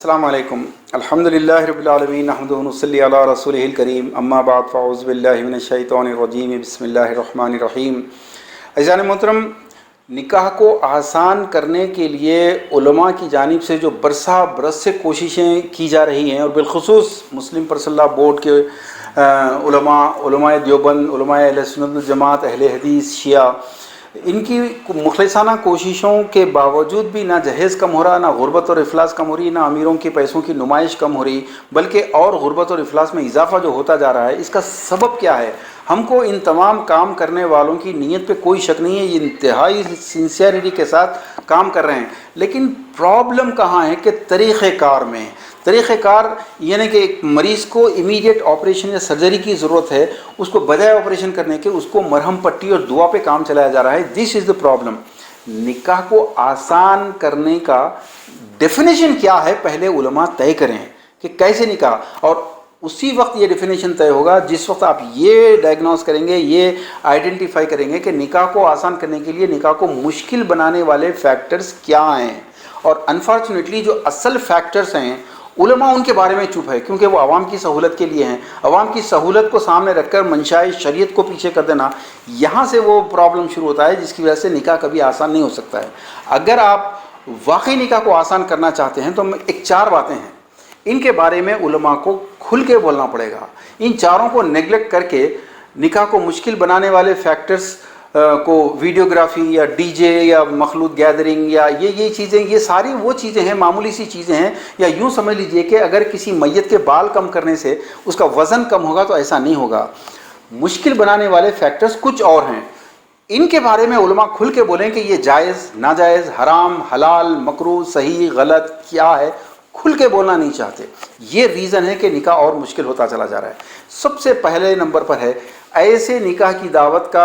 السلام علیکم الحمدللہ رب العالمین نحمدہ و نصلی علی رسولہ الکریم اما بعد فاعوذ باللہ من الشیطان الرجیم بسم اللہ الرحمن الرحیم۔ عزیزان محترم، نکاح کو آسان کرنے کے لیے علماء کی جانب سے جو برسہ برس سے کوششیں کی جا رہی ہیں، اور بالخصوص مسلم پرسنل لاء بورڈ کے علماء دیوبند، علماء اہل سنت والجماعت، اہل حدیث، شیعہ، ان کی مخلصانہ کوششوں کے باوجود بھی نہ جہیز کم ہو رہا، نہ غربت اور افلاس کم ہو رہی، نہ امیروں کے پیسوں کی نمائش کم ہو رہی، بلکہ اور غربت اور افلاس میں اضافہ جو ہوتا جا رہا ہے۔ اس کا سبب کیا ہے؟ ہم کو ان تمام کام کرنے والوں کی نیت پہ کوئی شک نہیں ہے، یہ انتہائی سنسیئرٹی کے ساتھ کام کر رہے ہیں، لیکن پرابلم کہاں ہے کہ طریقہ کار میں۔ طریقہ کار یعنی کہ ایک مریض کو امیڈیٹ آپریشن یا سرجری کی ضرورت ہے، اس کو بجائے آپریشن کرنے کے اس کو مرہم پٹی اور دعا پہ کام چلایا جا رہا ہے۔ دس از دا پرابلم۔ نکاح کو آسان کرنے کا ڈیفینیشن کیا ہے، پہلے علماء طے کریں کہ کیسے نکاح، اور اسی وقت یہ ڈیفینیشن طے ہوگا جس وقت آپ یہ ڈائگنوز کریں گے، یہ آئیڈینٹیفائی کریں گے کہ نکاح کو آسان کرنے کے لیے نکاح کو مشکل بنانے والے فیکٹرز کیا ہیں۔ اور انفارچونیٹلی جو اصل فیکٹرز ہیں، علماء ان کے بارے میں چپ ہے، کیونکہ وہ عوام کی سہولت کے لیے ہیں۔ عوام کی سہولت کو سامنے رکھ کر منشائے شریعت کو پیچھے کر دینا، یہاں سے وہ پرابلم شروع ہوتا ہے جس کی وجہ سے نکاح کبھی آسان نہیں ہو سکتا ہے۔ اگر آپ واقعی نکاح کو آسان کرنا چاہتے ہیں تو ایک چار باتیں ہیں، ان کے بارے میں علماء کو کھل کے بولنا پڑے گا۔ ان چاروں کو نیگلیکٹ کر کے نکاح کو مشکل بنانے والے فیکٹرز کو ویڈیوگرافی یا ڈی جے یا مخلوط گیدرنگ یا یہ چیزیں، یہ ساری وہ چیزیں ہیں، معمولی سی چیزیں ہیں۔ یا یوں سمجھ لیجئے کہ اگر کسی میت کے بال کم کرنے سے اس کا وزن کم ہوگا تو ایسا نہیں ہوگا۔ مشکل بنانے والے فیکٹرز کچھ اور ہیں، ان کے بارے میں علماء کھل کے بولیں کہ یہ جائز، ناجائز، حرام، حلال، مکروہ، صحیح، غلط کیا ہے، کھل کے بولنا نہیں چاہتے۔ یہ ریزن ہے کہ نکاح اور مشکل ہوتا چلا جا رہا ہے۔ سب سے پہلے نمبر پر ہے ایسے نکاح کی دعوت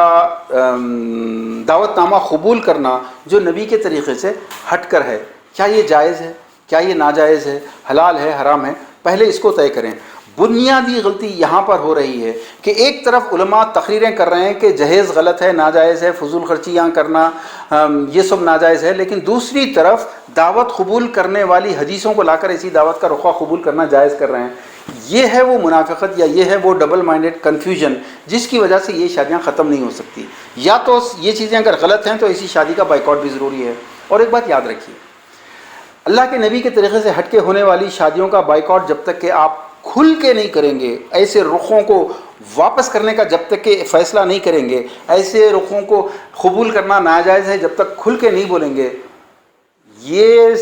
نامہ قبول کرنا جو نبی کے طریقے سے ہٹ کر ہے۔ کیا یہ جائز ہے؟ کیا یہ ناجائز ہے؟ حلال ہے؟ حرام ہے؟ پہلے اس کو طے کریں۔ بنیادی غلطی یہاں پر ہو رہی ہے کہ ایک طرف علماء تقریریں کر رہے ہیں کہ جہیز غلط ہے، ناجائز ہے، فضول خرچیاں کرنا یہ سب ناجائز ہے، لیکن دوسری طرف دعوت قبول کرنے والی حدیثوں کو لا کر اسی دعوت کا رخوہ قبول کرنا جائز کر رہے ہیں۔ یہ ہے وہ منافقت، یا یہ ہے وہ ڈبل مائنڈڈ کنفیوژن جس کی وجہ سے یہ شادیاں ختم نہیں ہو سکتی۔ یا تو یہ چیزیں اگر غلط ہیں تو اسی شادی کا بائیکاٹ بھی ضروری ہے۔ اور ایک بات یاد رکھیے، اللہ کے نبی کے طریقے سے ہٹ کے ہونے والی شادیوں کا بائیکاٹ جب تک کہ آپ کھل کے نہیں کریں گے، ایسے رخوں کو واپس کرنے کا جب تک کہ فیصلہ نہیں کریں گے، ایسے رخوں کو قبول کرنا ناجائز ہے جب تک کھل کے نہیں بولیں گے، یہ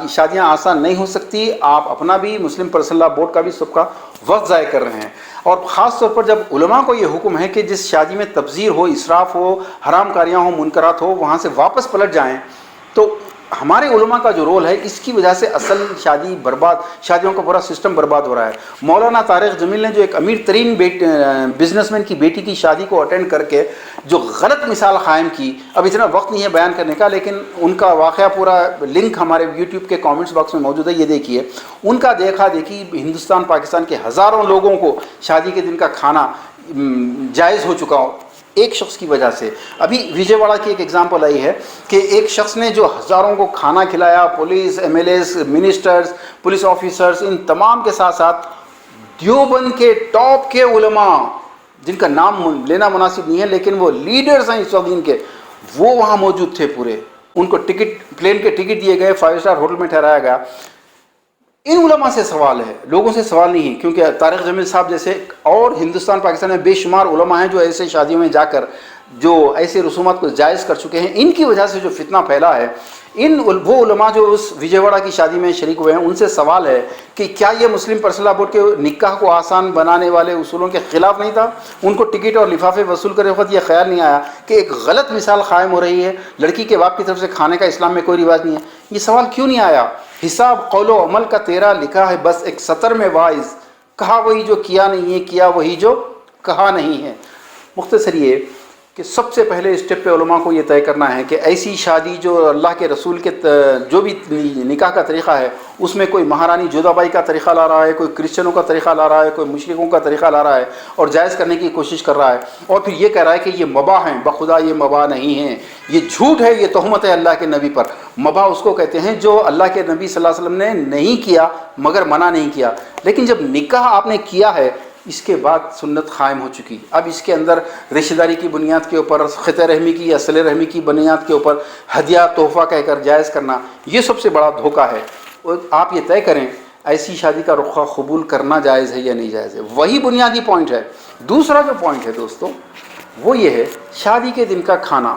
شادیاں آسان نہیں ہو سکتی۔ آپ اپنا بھی، مسلم پرسنل لاء بورڈ کا بھی، سب کا وقت ضائع کر رہے ہیں۔ اور خاص طور پر جب علماء کو یہ حکم ہے کہ جس شادی میں تبذیر ہو، اسراف ہو، حرام کاریاں ہوں، منکرات ہو، وہاں سے واپس پلٹ جائیں، تو ہمارے علماء کا جو رول ہے، اس کی وجہ سے اصل شادیوں کا پورا سسٹم برباد ہو رہا ہے۔ مولانا طارق جمیل نے جو ایک امیر ترین بزنس مین کی بیٹی کی شادی کو اٹینڈ کر کے جو غلط مثال قائم کی، اب اتنا وقت نہیں ہے بیان کرنے کا، لیکن ان کا واقعہ پورا لنک ہمارے یوٹیوب کے کامنٹس باکس میں موجود ہے، یہ دیکھیے۔ ان کا دیکھا دیکھی ہندوستان پاکستان کے ہزاروں لوگوں کو شادی کے دن کا کھانا جائز ہو چکا ہو ایک شخص کی وجہ سے۔ ابھی وجے واڑہ کی ایک ایگزامپل آئی ہے کہ ایک شخص نے جو ہزاروں کو کھانا کھلایا، police, M L As, ministers, police officers, ان تمام کے ساتھ ساتھ دیوبند کے ٹاپ کے علماء جن کا نام لینا مناسب نہیں ہے لیکن وہ لیڈرز ہیں اس وقت ان کے، وہ وہاں موجود تھے پورے۔ ان کو پلین کے ٹکٹ دیے گئے، 5 اسٹار ہوٹل میں ٹھہرایا گیا۔ ان علماء سے سوال ہے، لوگوں سے سوال نہیں ہے، کیونکہ طارق جمیل صاحب جیسے اور ہندوستان پاکستان میں بے شمار علماء ہیں جو ایسے شادیوں میں جا کر جو ایسے رسومات کو جائز کر چکے ہیں۔ ان کی وجہ سے جو فتنہ پھیلا ہے، وہ علماء جو اس وجے واڑہ کی شادی میں شریک ہوئے ہیں، ان سے سوال ہے کہ کیا یہ مسلم پرسنل لاء بورڈ کے نکاح کو آسان بنانے والے اصولوں کے خلاف نہیں تھا؟ ان کو ٹکٹ اور لفافے وصول کرتے وقت یہ خیال نہیں آیا کہ ایک غلط مثال قائم ہو رہی ہے، لڑکی کے باپ کی طرف سے کھانے کا اسلام میں کوئی رواج نہیں ہے؟ یہ سوال کیوں نہیں آیا؟ حساب قول و عمل کا تیرا لکھا ہے بس ایک سطر میں واعظ، کہا وہی جو کیا نہیں ہے، کیا وہی جو کہا نہیں ہے۔ مختصر یہ کہ سب سے پہلے اسٹیپ پہ علماء کو یہ طے کرنا ہے کہ ایسی شادی جو اللہ کے رسول کے جو بھی نکاح کا طریقہ ہے اس میں کوئی مہارانی جودابائی کا طریقہ لا رہا ہے، کوئی کرسچنوں کا طریقہ لا رہا ہے، کوئی مشرکوں کا طریقہ لا رہا ہے اور جائز کرنے کی کوشش کر رہا ہے، اور پھر یہ کہہ رہا ہے کہ یہ مباح ہیں، بخدا یہ مباح نہیں ہیں، یہ جھوٹ ہے، یہ تہمت ہے اللہ کے نبی پر۔ مباح اس کو کہتے ہیں جو اللہ کے نبی صلی اللہ علیہ وسلم نے نہیں کیا مگر منع نہیں کیا، لیکن جب نکاح آپ نے کیا ہے اس کے بعد سنت قائم ہو چکی، اب اس کے اندر رشتہ داری کی بنیاد کے اوپر، قطع رحمی کی یا صلہ رحمی کی بنیاد کے اوپر ہدیہ تحفہ کہہ کر جائز کرنا، یہ سب سے بڑا دھوکہ ہے۔ اور آپ یہ طے کریں ایسی شادی کا رخ قبول کرنا جائز ہے یا نہیں جائز ہے، وہی بنیادی پوائنٹ ہے۔ دوسرا جو پوائنٹ ہے دوستوں وہ یہ ہے شادی کے دن کا کھانا۔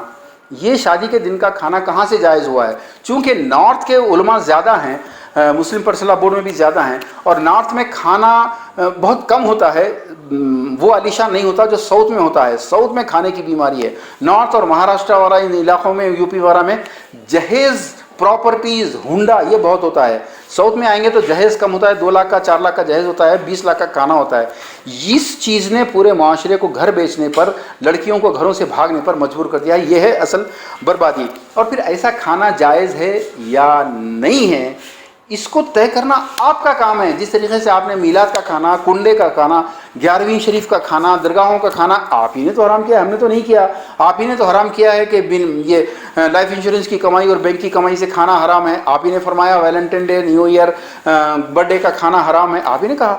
یہ شادی کے دن کا کھانا کہاں سے جائز ہوا ہے؟ چونکہ نارتھ کے علماء زیادہ ہیں، مسلم پرسنل بورڈ میں بھی زیادہ ہیں، اور نارتھ میں کھانا بہت کم ہوتا ہے، وہ عالیشان نہیں ہوتا جو ساؤتھ میں ہوتا ہے۔ ساؤتھ میں کھانے کی بیماری ہے۔ نارتھ اور مہاراشٹر والا ان علاقوں میں، یو پی وغیرہ میں جہیز، پراپرٹیز، ہنڈا یہ بہت ہوتا ہے۔ ساؤتھ میں آئیں گے تو جہیز کم ہوتا ہے، 2 لاکھ کا 4 لاکھ کا جہیز ہوتا ہے، 20 لاکھ کا کھانا ہوتا ہے۔ اس چیز نے پورے معاشرے کو گھر بیچنے پر، لڑکیوں کو گھروں سے بھاگنے پر مجبور کر دیا۔ یہ ہے اصل بربادی۔ اور پھر ایسا کھانا جائز ہے یا نہیں ہے اس کو طے کرنا آپ کا کام ہے۔ جس طریقے سے آپ نے میلاد کا کھانا، کنڈے کا کھانا، 11ویں شریف کا کھانا، درگاہوں کا کھانا آپ ہی نے تو حرام کیا، ہم نے تو نہیں کیا۔ آپ ہی نے تو حرام کیا ہے کہ یہ لائف انشورنس کی کمائی اور بینک کی کمائی سے کھانا حرام ہے۔ آپ ہی نے فرمایا Valentine day, new year, birthday کا کھانا حرام ہے، آپ ہی نے کہا۔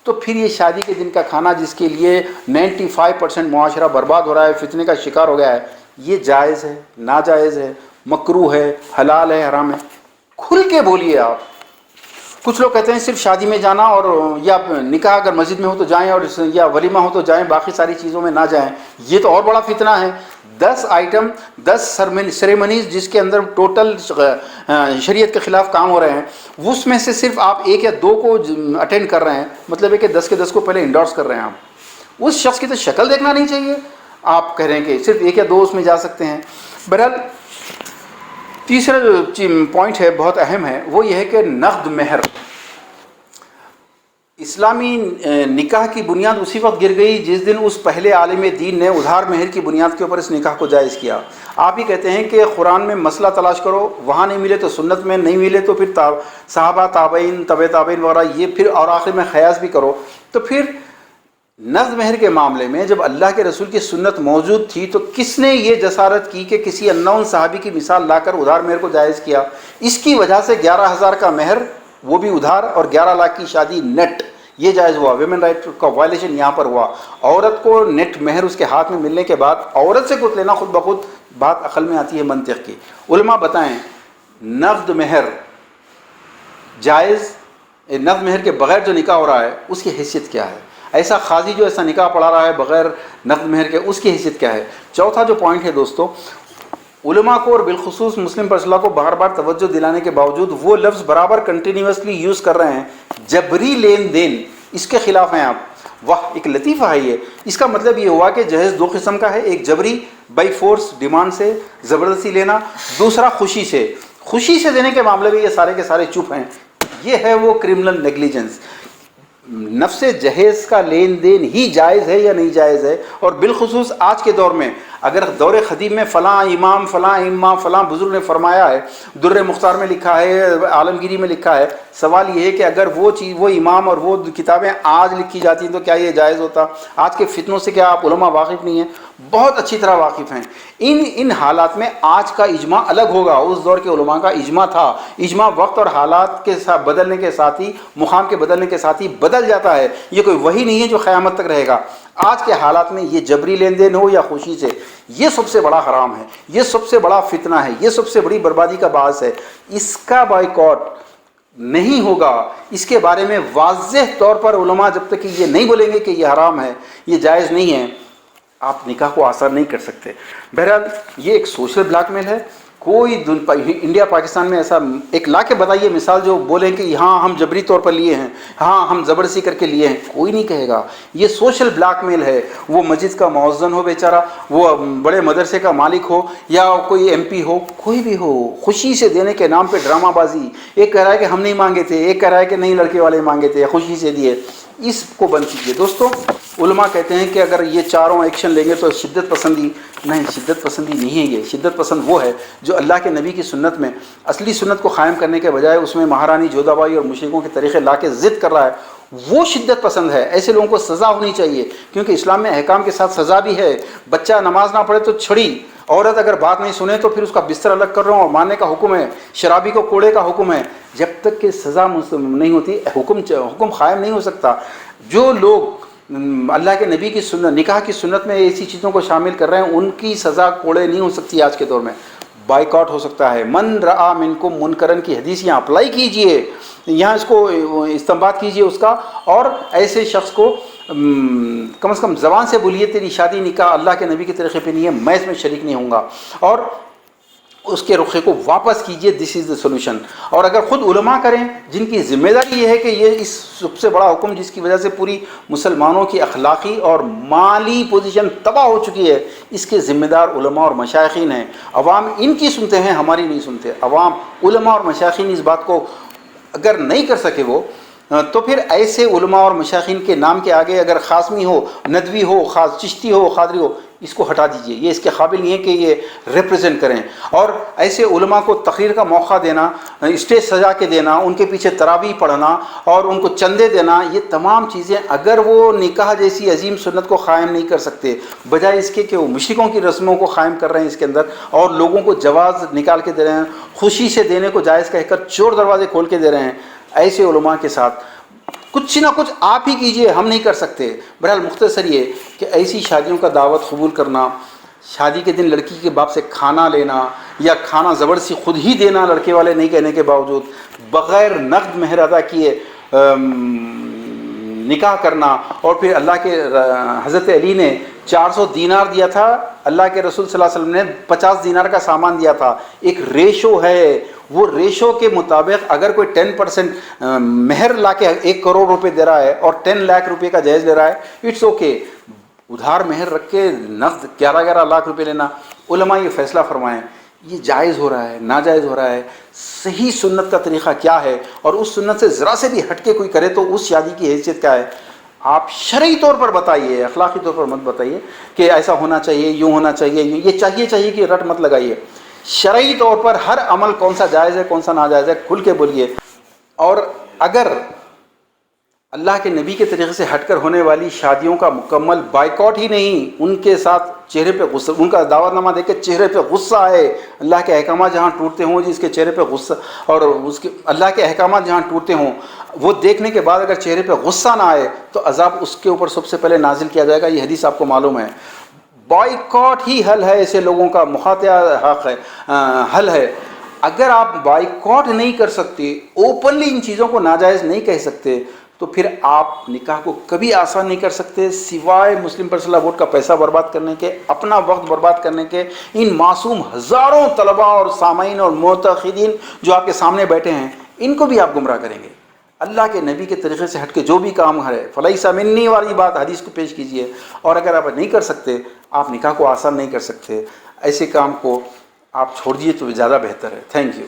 تو پھر یہ شادی کے دن کا کھانا جس کے لیے 95% معاشرہ برباد ہو رہا ہے، فتنے کا شکار ہو گیا ہے، یہ جائز ہے، ناجائز ہے، مکروہ ہے، حلال ہے، حرام ہے؟ کھل کے بولیے آپ۔ کچھ لوگ کہتے ہیں صرف شادی میں جانا، اور یا نکاح اگر مسجد میں ہو تو جائیں، اور یا ولیمہ ہو تو جائیں، باقی ساری چیزوں میں نہ جائیں۔ یہ تو اور بڑا فتنہ ہے۔ 10 آئٹم، 10 سیریمنیز جس کے اندر ٹوٹل شریعت کے خلاف کام ہو رہے ہیں، اس میں سے صرف آپ 1 یا 2 کو اٹینڈ کر رہے ہیں، مطلب ہے کہ 10 کے 10 کو پہلے انڈورس کر رہے ہیں آپ۔ اس شخص کی تو شکل دیکھنا نہیں چاہیے، آپ کہہ رہے ہیں کہ صرف 1 یا 2 اس میں جا سکتے ہیں۔ بہرحال تیسرا جو پوائنٹ ہے بہت اہم ہے، وہ یہ ہے کہ نقد مہر۔ اسلامی نکاح کی بنیاد اسی وقت گر گئی جس دن اس پہلے عالم دین نے ادھار مہر کی بنیاد کے اوپر اس نکاح کو جائز کیا۔ آپ ہی کہتے ہیں کہ قرآن میں مسئلہ تلاش کرو، وہاں نہیں ملے تو سنت میں، نہیں ملے تو پھر صحابہ، تابعین، تبع تابعین وغیرہ، یہ پھر اور آخر میں خیاس بھی کرو۔ تو پھر نقد مہر کے معاملے میں جب اللہ کے رسول کی سنت موجود تھی تو کس نے یہ جسارت کی کہ کسی اننون صحابی کی مثال لا کر ادھار مہر کو جائز کیا؟ اس کی وجہ سے 11,000 کا مہر، وہ بھی ادھار، اور 11 لاکھ کی شادی نیٹ، یہ جائز ہوا۔ ویمن رائٹ کا وائلیشن یہاں پر ہوا۔ عورت کو نیٹ مہر اس کے ہاتھ میں ملنے کے بعد عورت سے کچھ لینا خود بخود بات عقل میں آتی ہے، منطق کی۔ علماء بتائیں نقد مہر جائز، نقد مہر کے بغیر جو نکاح ہو رہا ہے اس کی حیثیت کیا ہے؟ ایسا قاضی جو ایسا نکاح پڑھا رہا ہے بغیر نقد مہر کے، اس کی حیثیت کیا ہے؟ چوتھا جو پوائنٹ ہے دوستو، علماء کو اور بالخصوص مسلم پرسنل کو بار بار توجہ دلانے کے باوجود وہ لفظ برابر کنٹینیوسلی یوز کر رہے ہیں، جبری لین دین، اس کے خلاف ہیں آپ۔ واہ، ایک لطیفہ ہے یہ۔ اس کا مطلب یہ ہوا کہ جہیز 2 قسم کا ہے، ایک جبری بائی فورس، ڈیمانڈ سے، زبردستی لینا، دوسرا خوشی سے۔ خوشی سے دینے کے معاملے میں یہ سارے کے سارے چپ ہیں۔ یہ ہے وہ کرمنل نیگلیجنس۔ نفس جہیز کا لین دین ہی جائز ہے یا نہیں جائز ہے؟ اور بالخصوص آج کے دور میں، اگر دور قدیم میں فلاں امام، فلاں امام، فلاں بزرگ نے فرمایا ہے، در مختار میں لکھا ہے، عالمگیری میں لکھا ہے، سوال یہ ہے کہ اگر وہ چیز، وہ امام اور وہ کتابیں آج لکھی جاتی ہیں تو کیا یہ جائز ہوتا؟ آج کے فتنوں سے کیا آپ علماء واقف نہیں ہیں؟ بہت اچھی طرح واقف ہیں۔ ان حالات میں آج کا اجماع الگ ہوگا۔ اس دور کے علماء کا اجماع تھا۔ اجماع وقت اور حالات کے ساتھ بدلنے کے ساتھ ہی، مقام کے بدلنے کے ساتھ ہی بدل جاتا ہے۔ یہ کوئی وحی نہیں ہے جو قیامت تک رہے گا۔ آج کے حالات میں یہ جبری لین دین ہو یا خوشی سے، یہ سب سے بڑا حرام ہے، یہ سب سے بڑا فتنہ ہے، یہ سب سے بڑی بربادی کا باعث ہے۔ اس کا بائیکاٹ نہیں ہوگا، اس کے بارے میں واضح طور پر علماء جب تک کہ یہ نہیں بولیں گے کہ یہ حرام ہے، یہ جائز نہیں ہے، آپ نکاح کو آسان نہیں کر سکتے۔ بہرحال یہ ایک سوشل بلیک میل ہے۔ کوئی انڈیا پاکستان میں ایسا ایک لا کے بتائیے مثال جو بولیں کہ ہاں ہم جبری طور پر لیے ہیں، ہاں ہم زبردستی کر کے لیے ہیں، کوئی نہیں کہے گا۔ یہ سوشل بلیک میل ہے۔ وہ مسجد کا مؤذن ہو بیچارہ، وہ بڑے مدرسے کا مالک ہو، یا کوئی ایم پی ہو، کوئی بھی ہو، خوشی سے دینے کے نام پہ ڈرامہ بازی۔ ایک کہہ رہا ہے کہ ہم نہیں مانگے تھے، ایک کہہ رہا ہے کہ نہیں لڑکے والے مانگے تھے، خوشی سے دیے۔ اس کو بند کیجیے۔ دوستوں علماء کہتے ہیں کہ اگر یہ چاروں ایکشن لیں گے تو شدت پسندی نہیں، شدت پسندی نہیں ہے یہ۔ شدت پسند وہ ہے جو اللہ کے نبی کی سنت میں اصلی سنت کو قائم کرنے کے بجائے اس میں مہارانی جودھا بائی اور مشرکوں کے طریقے لا کے ضد کر رہا ہے، وہ شدت پسند ہے۔ ایسے لوگوں کو سزا ہونی چاہیے، کیونکہ اسلام میں احکام کے ساتھ سزا بھی ہے۔ بچہ نماز نہ پڑھے تو چھڑی، عورت اگر بات نہیں سنے تو پھر اس کا بستر الگ کر رہا ہوں اور مارنے کا حکم ہے، شرابی کو کوڑے کا حکم ہے۔ جب تک کہ سزا نہیں ہوتی حکم قائم نہیں ہو سکتا۔ جو لوگ اللہ کے نبی کی سنت، نکاح کی سنت میں ایسی چیزوں کو شامل کر رہے ہیں، ان کی سزا کوڑے نہیں ہو سکتی آج کے دور میں، بائیکاٹ ہو سکتا ہے۔ من رآ منکم منکرن کی حدیث یہاں اپلائی کیجئے، یہاں اس کو استنباط کیجئے اس کا، اور ایسے شخص کو کم از کم زبان سے بولیے تیری شادی نکاح اللہ کے نبی کے طریقے پہ نہیں ہے، میں اس میں شریک نہیں ہوں گا، اور اس کے رخے کو واپس کیجئے۔ دس از دا سولوشن۔ اور اگر خود علماء کریں جن کی ذمہ داری یہ ہے کہ یہ اس سب سے بڑا حکم جس کی وجہ سے پوری مسلمانوں کی اخلاقی اور مالی پوزیشن تباہ ہو چکی ہے، اس کے ذمہ دار علماء اور مشائخین ہیں۔ عوام ان کی سنتے ہیں، ہماری نہیں سنتے۔ عوام، علماء اور مشائخین اس بات کو اگر نہیں کر سکے وہ، تو پھر ایسے علماء اور مشائخین کے نام کے آگے اگر خاصمی ہو، ندوی ہو، خاص چشتی ہو، قادری ہو، اس کو ہٹا دیجئے۔ یہ اس کے قابل نہیں ہے کہ یہ ریپرزینٹ کریں۔ اور ایسے علماء کو تقریر کا موقع دینا، اسٹیج سجا کے دینا، ان کے پیچھے تراویح پڑھنا اور ان کو چندے دینا، یہ تمام چیزیں اگر وہ نکاح جیسی عظیم سنت کو قائم نہیں کر سکتے، بجائے اس کے کہ وہ مشرکوں کی رسموں کو قائم کر رہے ہیں اس کے اندر، اور لوگوں کو جواز نکال کے دے رہے ہیں، خوشی سے دینے کو جائز کہہ کر چور دروازے کھول کے دے رہے ہیں، ایسے علماء کے ساتھ کچھ نہ کچھ آپ ہی کیجئے، ہم نہیں کر سکتے۔ بہرحال مختصر یہ کہ ایسی شادیوں کا دعوت قبول کرنا، شادی کے دن لڑکی کے باپ سے کھانا لینا یا کھانا زبردستی خود ہی دینا لڑکے والے نہیں کہنے کے باوجود، بغیر نقد مہر ادا کیے نکاح کرنا، اور پھر اللہ کے حضرت علی نے 400 دینار دیا تھا، اللہ کے رسول صلی اللہ علیہ وسلم نے 50 دینار کا سامان دیا تھا۔ ایک ریشو ہے، وہ ریشو کے مطابق اگر کوئی 10% مہر لا کے 1 کروڑ روپے دے رہا ہے اور 10 لاکھ روپے کا جہیز لے رہا ہے، اٹس اوکے۔ ادھار مہر رکھ کے نقد 11 لاکھ روپے لینا، علماء یہ فیصلہ فرمائیں یہ جائز ہو رہا ہے، ناجائز ہو رہا ہے، صحیح سنت کا طریقہ کیا ہے، اور اس سنت سے ذرا سے بھی ہٹ کے کوئی کرے تو اس شادی کی حیثیت کیا ہے۔ آپ شرعی طور پر بتائیے، اخلاقی طور پر مت بتائیے کہ ایسا ہونا چاہیے، یوں ہونا چاہیے، یہ چاہیے کہ رٹ مت لگائیے۔ شرعی طور پر ہر عمل کون سا جائز ہے کون سا ناجائز ہے کھل کے بولیے۔ اور اگر اللہ کے نبی کے طریقے سے ہٹ کر ہونے والی شادیوں کا مکمل بائیکاٹ ہی نہیں، ان کے ساتھ چہرے پہ غصہ، ان کا دعوت نامہ دیکھ کے چہرے پہ غصہ آئے، اللہ کے احکامات جہاں ٹوٹتے ہوں جس کے چہرے پہ غصہ، اور اس کے اللہ کے احکامات جہاں ٹوٹتے ہوں وہ دیکھنے کے بعد اگر چہرے پہ غصہ نہ آئے تو عذاب اس کے اوپر سب سے پہلے نازل کیا جائے گا۔ یہ حدیث آپ کو معلوم ہے۔ بائیکاٹ ہی حل ہے، ایسے لوگوں کا مخاطعہ حق ہے، حل ہے۔ اگر آپ بائیکاٹ نہیں کر سکتے، اوپنلی ان چیزوں کو ناجائز نہیں کہہ سکتے، تو پھر آپ نکاح کو کبھی آسان نہیں کر سکتے، سوائے مسلم پرسنل ووٹ کا پیسہ برباد کرنے کے، اپنا وقت برباد کرنے کے۔ ان معصوم ہزاروں طلباء اور سامعین اور معتقدین جو آپ کے سامنے بیٹھے ہیں، ان کو بھی آپ گمراہ کریں گے۔ اللہ کے نبی کے طریقے سے ہٹ کے جو بھی کام ہے، فلیس منی والی بات حدیث کو پیش کیجئے۔ اور اگر آپ نہیں کر سکتے، آپ نکاح کو آسان نہیں کر سکتے، ایسے کام کو آپ چھوڑ دیجیے تو زیادہ بہتر ہے۔ Thank you.